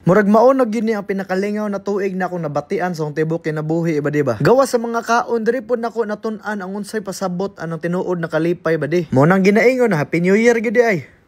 Murag maonog yun ang pinakalingaw na tuig na akong nabatian sa akong tibok kinabuhi ba diba? Gawa sa mga kaon diri pod nako natun-an ang unsay pasabot anong tinuod na kalipay ba di? Mo nang ginaingon na Happy New Year gid ay.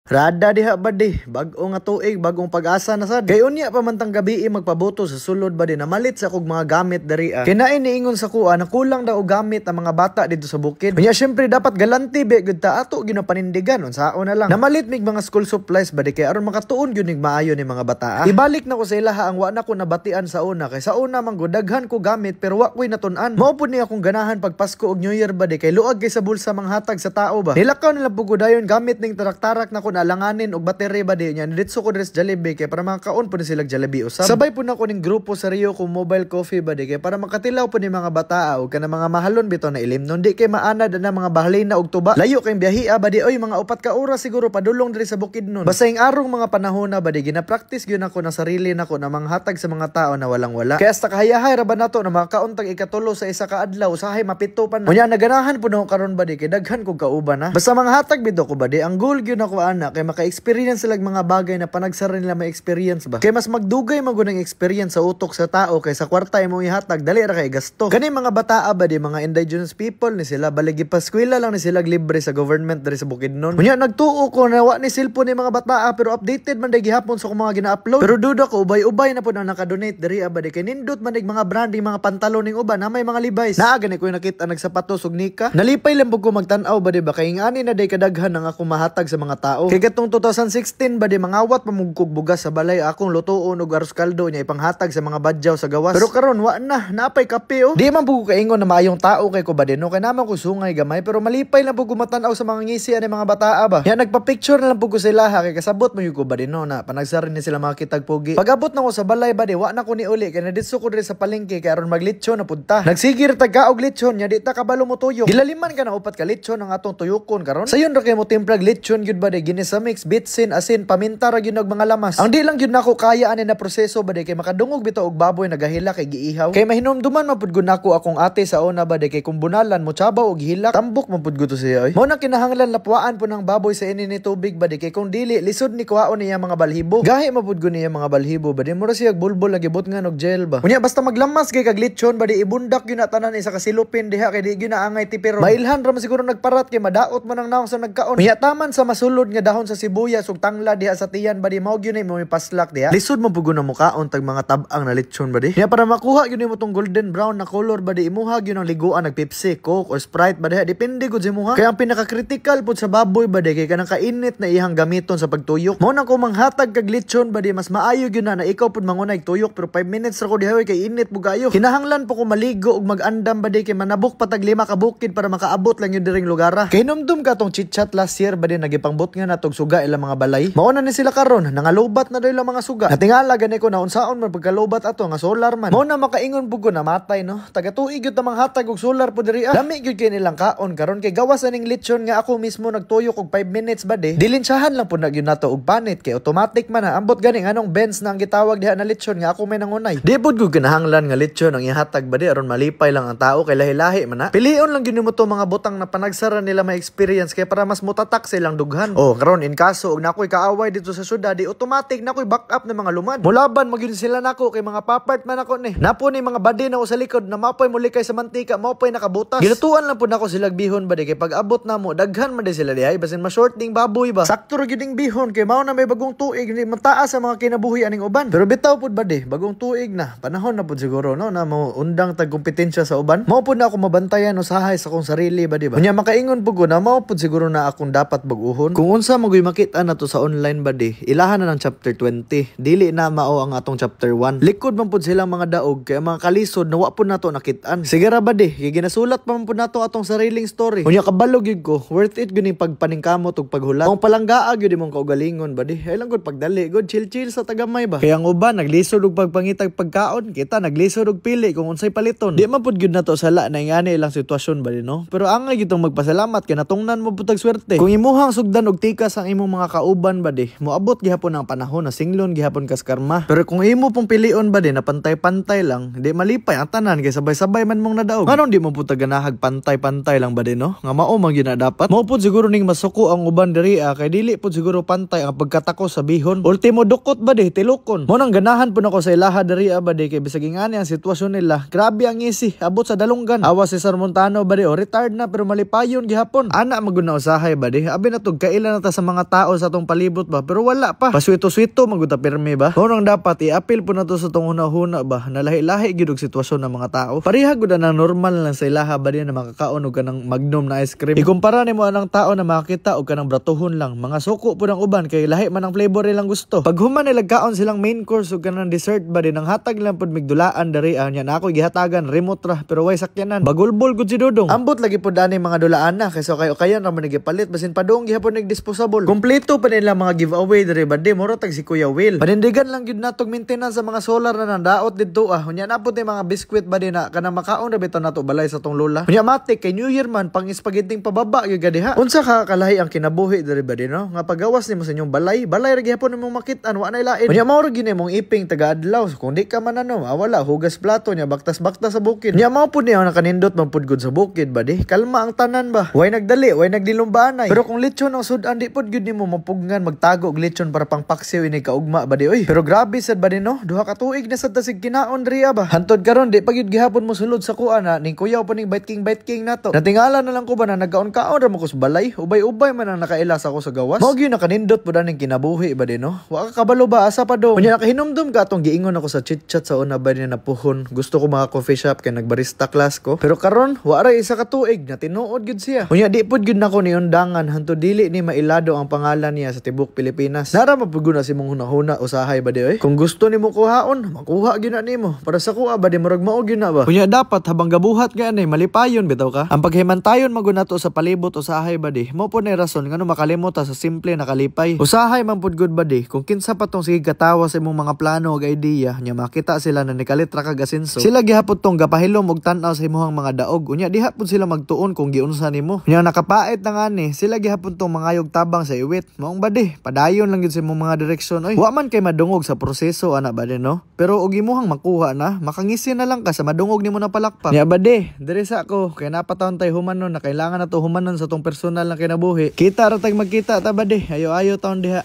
Rada diha ba di, bag-o nga tuig, bagong pag-asa na sad. Kay unya pa man tang gabi magpabuto sa sulod ba di namalit sa kog mga gamit diri. Kinain niingon sa kuha na kulang daw og gamit ang mga bata dito sa bukid. Unya syempre dapat galanti be gud ta ato ginapanindigan unsaon na lang. Namalit mig mga school supplies ba di kay aron makatuon gyud nig maayo ni mga bata. Ibalik na ko sa ilaha ang wa na ko nabatian sa una kay sa una man daghan ko gamit pero wa ko'y natun-an. Mao pud ni akong ganahan pag Pasko ug New Year ba di kay luag kay sa bulsa manghatag sa tao ba. Nilakaw nila pugudayon gamit ning tarak-tarak na ko alanganin og battery ba di nya ditso ko dres Jollibee kay para makakaon po ni sila Jollibee usab. Sabay po na ko ning grupo sa Rio ko mobile coffee ba di kay para makatilaw po ni mga bata og kana mga mahalon bitaw na ilimnon di kay maanad na mga bahalin na og tuba. Layo kay biyahiya ba di oy mga 4 ka oras siguro padulong diri sa bukid nun. Basta ing arong mga panahon na ba di gina-practice gyud ako na sarili nako na manghatag sa mga tao na walang wala. Kaya hasta kahayahay ra ba nato na makakaon tag ikatulo sa isa ka adlaw usahay mapito pa na. Unya naganahan po na karon ba di kay daghan kog kauban na. Basta manghatag bitaw ko ba di ang goal gyud nako ana kay maka-experience sila mga bagay na panagsara nila ma-experience ba. Kay mas magdugay magunang experience sa utok sa tao kay sa kwarta imong ihatag dali ra kay gasto. Kani mga bataa ba di mga indigenous people ni sila baligi paskwela lang ni sila libre sa government diri sa Bukidnon. Unya nagtuo ko na wa ni cellphone ni mga bataa pero updated man day gihapon sa mga gina-upload. Pero duda ko ubay-ubay na pud ang naka-donate diri ba di kay nindot man mga branding mga pantalon ning uban na may mga Levi's. Naa gani ko nakita nagsapatos og nika. Nalipay lang pud ko magtan-aw ba di ba kay ngani na day kadaghan ang ako mahatag sa mga tao. Kay katong 2016 ba di mangawat pamugkog bugas sa balay akong lutuon og arroz kaldo niya ipanghatag sa mga badyaw sa gawas. Pero karon wa na napay kape oh. Di man pud ko kaingon na maayong tao kay ko ba di no kay naman ko sungay gamay pero malipay lang pud ko matan-aw sa mga ngisi ani mga bataa ba. Ya nagpa-picture na lang pud ko sila kay kasabot mo ko ba di no na panagsarin ni sila makitag pogi. Pag-abot na ko sa balay ba di wa na ko ni uli kay naditso ko diri sa palengke kay aron maglitsyon na pud ta. Nagsigir tag kaog litsyon nya di ta kabalo mo tuyok. Gilaliman ka na upat ka litsyon ang atong tuyokon karon. Sayon ra kay mo timplag litsyon gyud ba di ginisa mix bitsin asin paminta ra gyud og mga lamas. Ang di lang gyud nako kaya ani na proseso ba di kay makadungog bitaw og baboy nagahila kay giihaw. Kay mahinumduman man pud gud nako akong ate sa una ba di kay kung bunalan mo tsabaw og hilak tambok man pud gud to siya oy. Mo na kinahanglan lapuan po ng baboy sa ini ni tubig ba di kay kung dili lisod ni kuhaon niya mga balhibo. Gahi man pud gud niya mga balhibo ba di mura siya bulbul nagibot nga og gel ba. Unya basta maglamas kay kag litsyon ba di ibundak gyud na tanan isa ka silupin diha kay di gyud na angay tipiro. Mailhan ra man siguro nagparat kay madaot man ang naong sa nagkaon. Unya taman sa masulod nga dahon sa sibuyas ug tangla diha sa tiyan ba di mao gyud ni mo ipaslak diha. Lisod mo pud na mukaon tag mga tab-ang na litsyon ba di. Kaya para makuha gyud mo tong golden brown na color ba di imuha gyud ang liguan nag Pepsi, Coke or Sprite ba diha depende gud sa imuha. Kaya ang pinaka-critical pud sa baboy ba di kay kanang kainit na ihang gamiton sa pagtuyok. Mao na ko manghatag kag litsyon ba di mas maayo gyud na ikaw pud mangunay tuyok pero 5 minutes ra ko diha kay init pud kayo. Kinahanglan po ko maligo ug mag-andam ba di kay manabok patag 5 ka bukid para makaabot lang yun diring lugara. Kay numdum ka tong chitchat last year ba di nagipangbot nga natog suga ilang mga balay. Mao na ni sila karon nangalubat na daw ilang mga suga. Natingala gani ko na unsaon man pagkalubat ato nga solar man. Mao na makaingon pud ko na matay no. Taga tuig gyud namang hatag og solar pud diri. Lami gyud kay nilang kaon karon kay gawas ning litsyon nga ako mismo nagtuyok og 5 minutes ba di. Dilinsyahan lang pud na gyud nato og panit kay automatic man na ambot gani nganong Benz na ang gitawag diha na litsyon nga ako may nangunay. Di pud gud kinahanglan nga litsyon ang ihatag ba di aron malipay lang ang tao kay lahi-lahi man na. Pilion lang gyud nimo to mga butang na panagsara nila ma-experience kay para mas mutatak silang dughan. Oh karon in kaso og nakoy kaaway dito sa syudad di automatic nakoy backup na mga lumad. Mulaban magyud sila nako kay mga papart man ako ni. Napo ni mga body na sa likod na mapoy muli kay sa mantika mapoy nakabutas. Gilutuan lang pud nako sila bihon ba di kay pag abot na mo daghan man di sila dihay basin ma short ding baboy ba. Sakto ra gyud ding bihon kay mao na may bagong tuig ni mataas sa mga kinabuhi aning uban. Pero bitaw pud ba di bagong tuig na panahon na pud siguro no na mo undang tag kompetensya sa uban. Mao pud na ako mabantayan usahay sa akong sarili ba di ba. Unya makaingon pud ko na mao pud siguro na akong dapat baguhon. Kung unsa magoy makita na to sa online ba di ilahan na ng chapter 20. Dili na mao ang atong chapter 1. Likod man pud silang mga daog kay mga kalisod na wa pud nato nakit-an. Sige ra ba di kay ginasulat pa man pud nato atong sariling story. Unya kabalo gyud ko worth it gyud ning pagpaningkamot ug paghulat. Kung palanggaa gyud imong kaugalingon ba di ay lang gud pagdali gud chill sa tagamay ba. Kaya ang uban naglisod og pagpangitag pagkaon kita naglisod og pili kung unsay paliton. Di man pud gyud nato sala na ngani ilang sitwasyon ba di no. Pero angay gyud tong magpasalamat kay natungnan mo pud tag swerte. Kung imuhang sugdan og tika ang imong mga kauban ba di, moabot gihapon ang panahon na singlon gihapon kas karma. Pero kung imo pong pilion ba di na pantay-pantay lang, di malipay ang tanan kay sabay-sabay man mong nadaog. Nganong di mo puta ganahag pantay-pantay lang ba di no? Nga mao man gyud na dapat. Mao pud siguro ning masuko ang uban diri kay dili pud siguro pantay ang pagkatako sa bihon. Ultimo dukot ba di tilokon. Mo nang ganahan pud ako sa ilaha diri ba di kay bisag ingani ang sitwasyon nila. Grabe ang isi, abot sa dalunggan. Awas si Sir Montano ba di retired na pero malipayon gihapon. Ana maguna usahay ba di. Abi na tug kailan na ta sa mga tao sa tong palibot ba pero wala pa. Paswito-swito maguta pirmi ba. Mo nang dapat i-appeal po na to sa tong hunahuna ba. Nalahi-lahi gyud og sitwasyon ng mga tao. Pareha gud na normal lang sa ilaha ba di na makakaon og kanang Magnum na ice cream. Ikumpara nimo anang tao na makakita og kanang bratohon lang. Mga suko po ng uban kay lahi man ang flavor nilang gusto. Pag human nila kaon silang main course ug kanang dessert ba di nang hatag lang pud migdulaan diri nya na ako gihatagan remote ra pero way sakyanan. Bagulbol gud si Dudong. Ambot lagi pud ani mga dulaan na kaysa kayo ra man gipalit basin padung gihapon nig disposable. Kompleto pa nila mga giveaway diri ba di mura tag si Kuya Will. Panindigan lang gyud natog maintenance sa mga solar na nandaot didto Unya na pud mga biskwit ba di na kanang makaon ra bitaw nato balay sa tong lola. Unya matik kay New Year man pang spaghetti pababa gyud gadiha. Unsa ka kalahi ang kinabuhi diri ba di no? Nga pagawas nimo sa inyong balay ra gihapon imong makit-an wa nay lain. Unya mao ra gini mong iping taga adlaw kung di ka man ano wala hugas plato nya baktas-baktas sa bukid. Unya mao pud niya nakanindot man pud gud sa bukid ba di. Kalma ang tanan ba. Way nagdali, way nagdilumbanay. Pero kung lechon ang sudan di pud gud nimo mapugngan magtago og lechon para pang paksiw ini kaugma ba di oy. Pero grabe sad ba di no? Duha ka tuig na sad ta sig kinaon diriya ba. Hantod karon di pagyud gihapon mo sulod sa kuan na ning kuyaw pa ning bite king nato. Natingala na lang ko ba na nagkaon-kaon ra mo ko sa balay. Ubay-ubay man ang nakailas ako sa gawas. Mao gyud nakanindot pud ning kinabuhi ba di no? Wa ka kabalo ba asa pa do. Unya nakahinumdum ka atong giingon ako sa chit-chat sa una ba ni napuhon. Gusto ko mga coffee shop kay nagbarista class ko. Pero karon wa ra isa ka tuig na tinuod gyud siya. Unya di pud gyud nako ni undangan hantud dili ni mailado ang pangalan niya sa tibok Pilipinas. Nara mapuguna si mong hunahuna usahay ba di oy. Kung gusto nimo kuhaon, makuha gyud na nimo. Para sa kuha ba di murag mao gyud na ba. Unya dapat habang gabuhat nga ani malipayon bitaw ka. Ang paghimantayon magunato sa palibot usahay ba di. Mo po ni rason ngano makalimot sa simple na kalipay. Usahay man pud good ba di. Kung kinsa pa tong sige katawa sa imong mga plano ug idea nya makita sila na nikalitra kag asenso. Sila gihapon tong gapahilom og tan-aw sa imong mga daog. Unya diha pud sila magtuon kung giunsa nimo. Nya nakapait na ngani sila gihapon tong mangayog tabang sa iwit. Maong ba di. Padayon lang gyud sa imong mga direksyon oy. Wa man kay madungog sa proseso ana ba di no. Pero og imuhang makuha na makangisi na lang ka sa madungog nimo na palakpak. Nya ba di. Diri sa ako kay napataon tay humanon na kailangan na to humanon sa tong personal na kinabuhi. Kita ra tag magkita ta ba di. Ayo taon diha.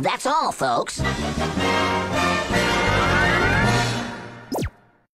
That's all, folks.